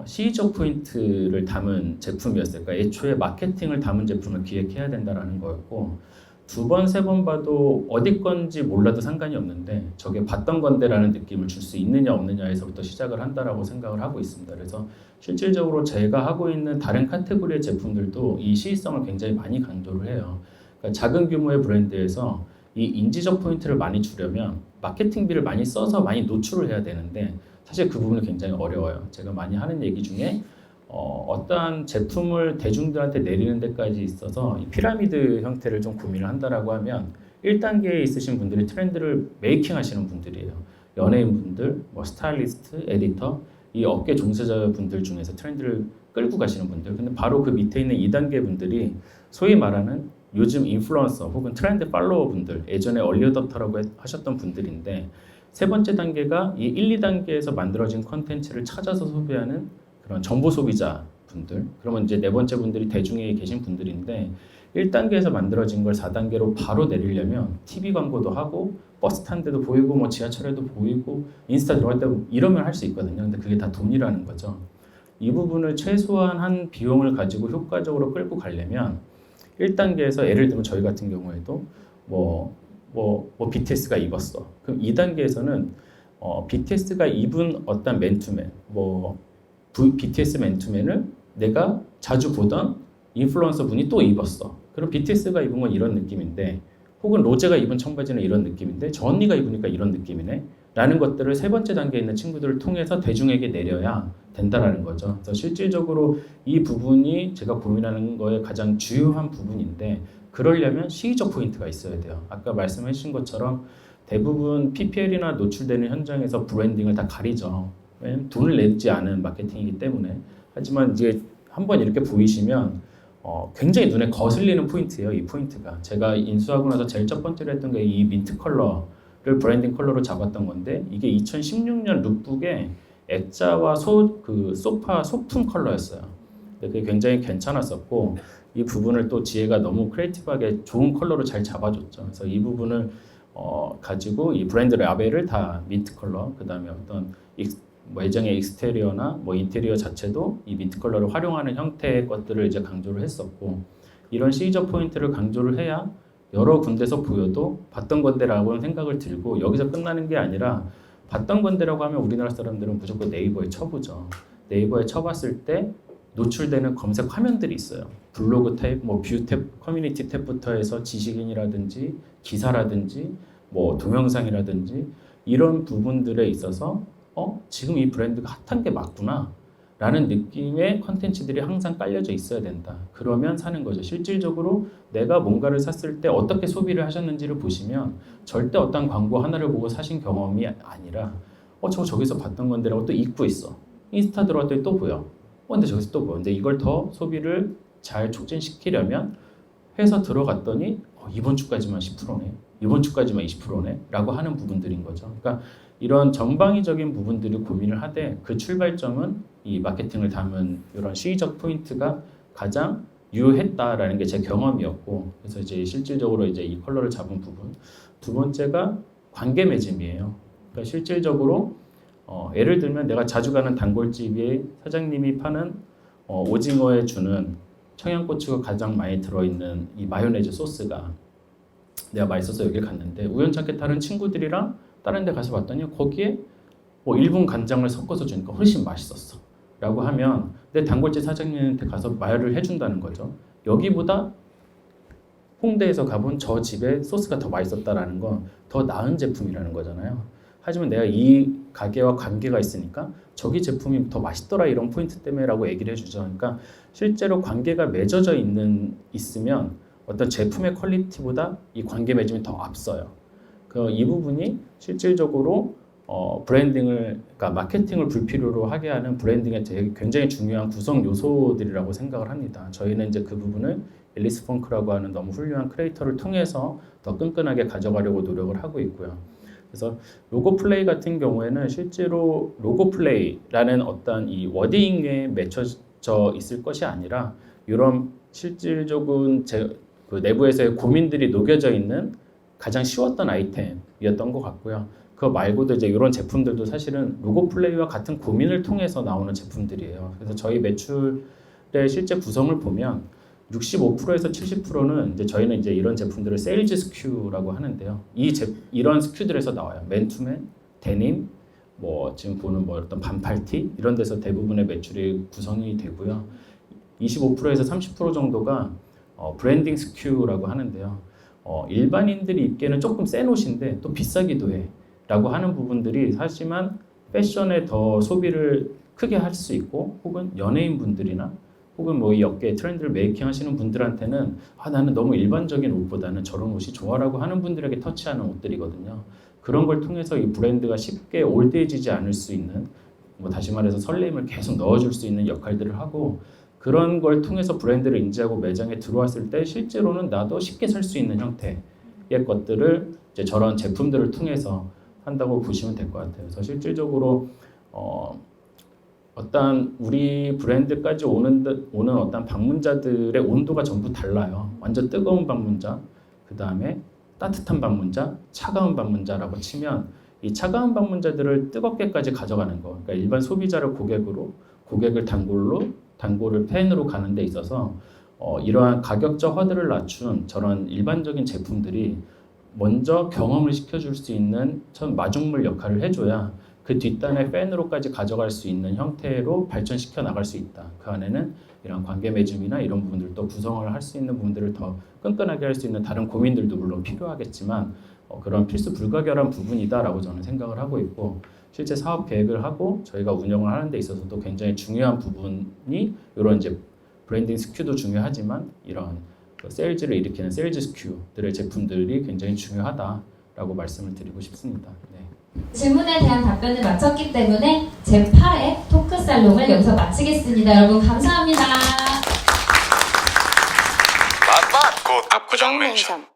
시의적 포인트를 담은 제품이었어요. 그러니까 애초에 마케팅을 담은 제품을 기획해야 된다는 거였고 두 번, 세 번 봐도 어디 건지 몰라도 상관이 없는데 저게 봤던 건데라는 느낌을 줄 수 있느냐 없느냐에서부터 시작을 한다라고 생각을 하고 있습니다. 그래서 실질적으로 제가 하고 있는 다른 카테고리의 제품들도 이 시의성을 굉장히 많이 강조를 해요. 그러니까 작은 규모의 브랜드에서 이 인지적 포인트를 많이 주려면 마케팅비를 많이 써서 많이 노출을 해야 되는데 사실 그 부분이 굉장히 어려워요. 제가 많이 하는 얘기 중에 어떠한 제품을 대중들한테 내리는 데까지 있어서 이 피라미드 형태를 좀 고민을 한다라고 하면 1단계에 있으신 분들이 트렌드를 메이킹 하시는 분들이에요. 연예인분들, 뭐 스타일리스트, 에디터, 이 업계 종사자분들 중에서 트렌드를 끌고 가시는 분들. 근데 바로 그 밑에 있는 2단계 분들이 소위 말하는 요즘 인플루언서 혹은 트렌드 팔로워 분들, 예전에 얼리 어댑터라고 하셨던 분들인데 세 번째 단계가 이 1, 2단계에서 만들어진 컨텐츠를 찾아서 소비하는 그런 정보 소비자 분들. 그러면 이제 네 번째 분들이 대중에 계신 분들인데 1단계에서 만들어진 걸 4단계로 바로 내리려면 TV 광고도 하고 버스 탄 데도 보이고 뭐 지하철에도 보이고 인스타 들어갈 때 이러면 할 수 있거든요. 근데 그게 다 돈이라는 거죠. 이 부분을 최소한 한 비용을 가지고 효과적으로 끌고 가려면 1단계에서 예를 들면 저희 같은 경우에도 뭐 BTS가 입었어. 그럼 2단계에서는 BTS가 입은 어떤 맨투맨, BTS 맨투맨을 내가 자주 보던 인플루언서 분이 또 입었어. 그럼 BTS가 입은 건 이런 느낌인데, 혹은 로제가 입은 청바지는 이런 느낌인데, 저 언니가 입으니까 이런 느낌이네. 라는 것들을 세 번째 단계에 있는 친구들을 통해서 대중에게 내려야 된다라는 거죠. 그래서 실질적으로 이 부분이 제가 고민하는 거의 가장 주요한 부분인데, 그러려면 시기적 포인트가 있어야 돼요. 아까 말씀해 주신 것처럼 대부분 PPL이나 노출되는 현장에서 브랜딩을 다 가리죠. 왜냐면 돈을 내지 않은 마케팅이기 때문에. 하지만 이제 한번 이렇게 보이시면 굉장히 눈에 거슬리는 포인트예요. 이 포인트가. 제가 인수하고 나서 제일 첫 번째로 했던 게 이 민트 컬러를 브랜딩 컬러로 잡았던 건데, 이게 2016년 룩북에 액자와 소파 소품 컬러였어요. 근데 그게 굉장히 괜찮았었고, 이 부분을 또 지혜가 너무 크리에이티브하게 좋은 컬러로 잘 잡아줬죠. 그래서 이 부분을 가지고 이 브랜드 라벨을 다 민트 컬러, 그 다음에 어떤 외장의 익스테리어나 인테리어 자체도 이 민트 컬러를 활용하는 형태의 것들을 이제 강조를 했었고, 이런 시기적 포인트를 강조를 해야 여러 군데서 보여도 봤던 건데라고는 생각을 들고, 여기서 끝나는 게 아니라 봤던 건데라고 하면 우리나라 사람들은 무조건 네이버에 쳐보죠. 네이버에 쳐봤을 때 노출되는 검색 화면들이 있어요. 블로그 탭, 뷰 탭, 커뮤니티 탭부터 해서 지식인이라든지 기사라든지 동영상이라든지 이런 부분들에 있어서 지금 이 브랜드가 핫한 게 맞구나 라는 느낌의 컨텐츠들이 항상 깔려져 있어야 된다. 그러면 사는 거죠. 실질적으로 내가 뭔가를 샀을 때 어떻게 소비를 하셨는지를 보시면 절대 어떤 광고 하나를 보고 사신 경험이 아니라 저기서 봤던 건데라고 또 잊고 있어. 인스타 들어갔더니 또 보여. 근데 저기서 또 보여. 근데 이걸 더 소비를 잘 촉진시키려면 해서 들어갔더니 이번 주까지만 10%네. 이번 주까지만 20%네. 라고 하는 부분들인 거죠. 그러니까 이런 전방위적인 부분들을 고민을 하되, 그 출발점은 이 마케팅을 담은 이런 시기적 포인트가 가장 유효했다라는 게 제 경험이었고, 그래서 이제 실질적으로 이제 이 컬러를 잡은 부분. 두 번째가 관계 맺음이에요. 그러니까 실질적으로 예를 들면 내가 자주 가는 단골집의 사장님이 파는 오징어에 주는 청양고추가 가장 많이 들어있는 이 마요네즈 소스가 내가 맛있어서 여길 갔는데, 우연찮게 다른 친구들이랑 다른 데 가서 봤더니 거기에 1분 간장을 섞어서 주니까 훨씬 맛있었어 라고 하면 내 단골집 사장님한테 가서 말을 해준다는 거죠. 여기보다 홍대에서 가본 저 집의 소스가 더 맛있었다라는 건 더 나은 제품이라는 거잖아요. 하지만 내가 이 가게와 관계가 있으니까 저기 제품이 더 맛있더라 이런 포인트 때문에 라고 얘기를 해주죠. 그러니까 실제로 관계가 맺어져 있으면 어떤 제품의 퀄리티보다 이 관계 맺음이 더 앞서요. 이 부분이 실질적으로 그러니까 마케팅을 불필요로 하게 하는 브랜딩의 굉장히 중요한 구성 요소들이라고 생각을 합니다. 저희는 이제 그 부분을 앨리스 펑크라고 하는 너무 훌륭한 크리에이터를 통해서 더 끈끈하게 가져가려고 노력을 하고 있고요. 그래서 로고 플레이 같은 경우에는 실제로 로고 플레이라는 어떤 이 워딩에 맺혀져 있을 것이 아니라 이런 실질적인 그 내부에서의 고민들이 녹여져 있는 가장 쉬웠던 아이템이었던 것 같고요. 그거 말고도 이제 이런 제품들도 사실은 로고 플레이와 같은 고민을 통해서 나오는 제품들이에요. 그래서 저희 매출의 실제 구성을 보면 65%에서 70%는 이제 저희는 이제 이런 제품들을 세일즈 스큐라고 하는데요. 이런 스큐들에서 나와요. 맨투맨, 데님, 지금 보는 어떤 반팔티 이런 데서 대부분의 매출이 구성이 되고요. 25%에서 30% 정도가 브랜딩 스큐라고 하는데요. 일반인들이 입기에는 조금 센 옷인데 또 비싸기도 해 라고 하는 부분들이 하지만 패션에 더 소비를 크게 할 수 있고 혹은 연예인분들이나 혹은 뭐 이 업계 트렌드를 메이킹 하시는 분들한테는 나는 너무 일반적인 옷보다는 저런 옷이 좋아라고 하는 분들에게 터치하는 옷들이거든요. 그런 걸 통해서 이 브랜드가 쉽게 올드해지지 않을 수 있는 뭐 다시 말해서 설렘을 계속 넣어줄 수 있는 역할들을 하고 그런 걸 통해서 브랜드를 인지하고 매장에 들어왔을 때 실제로는 나도 쉽게 살 수 있는 형태의 것들을 이제 저런 제품들을 통해서 한다고 보시면 될 것 같아요. 그래서 실질적으로 어떤 우리 브랜드까지 오는 어떤 방문자들의 온도가 전부 달라요. 완전 뜨거운 방문자, 그 다음에 따뜻한 방문자, 차가운 방문자라고 치면 이 차가운 방문자들을 뜨겁게까지 가져가는 거. 그러니까 일반 소비자를 고객을 단골을 팬으로 가는 데 있어서 이러한 가격적 허들을 낮춘 저런 일반적인 제품들이 먼저 경험을 시켜줄 수 있는 첫 마중물 역할을 해줘야 그 뒷단의 팬으로까지 가져갈 수 있는 형태로 발전시켜 나갈 수 있다. 그 안에는 이런 관계 맺음이나 이런 부분들도 구성을 할 수 있는 부분들을 더 끈끈하게 할 수 있는 다른 고민들도 물론 필요하겠지만 그런 필수 불가결한 부분이다라고 저는 생각을 하고 있고 실제 사업 계획을 하고 저희가 운영을 하는 데 있어서도 굉장히 중요한 부분이 이런 이제 브랜딩 스큐도 중요하지만 이런 세일즈를 일으키는 세일즈 스큐들의 제품들이 굉장히 중요하다라고 말씀을 드리고 싶습니다. 네. 질문에 대한 답변을 마쳤기 때문에 제8회 토크 살롱을 여기서 마치겠습니다. 여러분 감사합니다. 곧 압구정 멘션.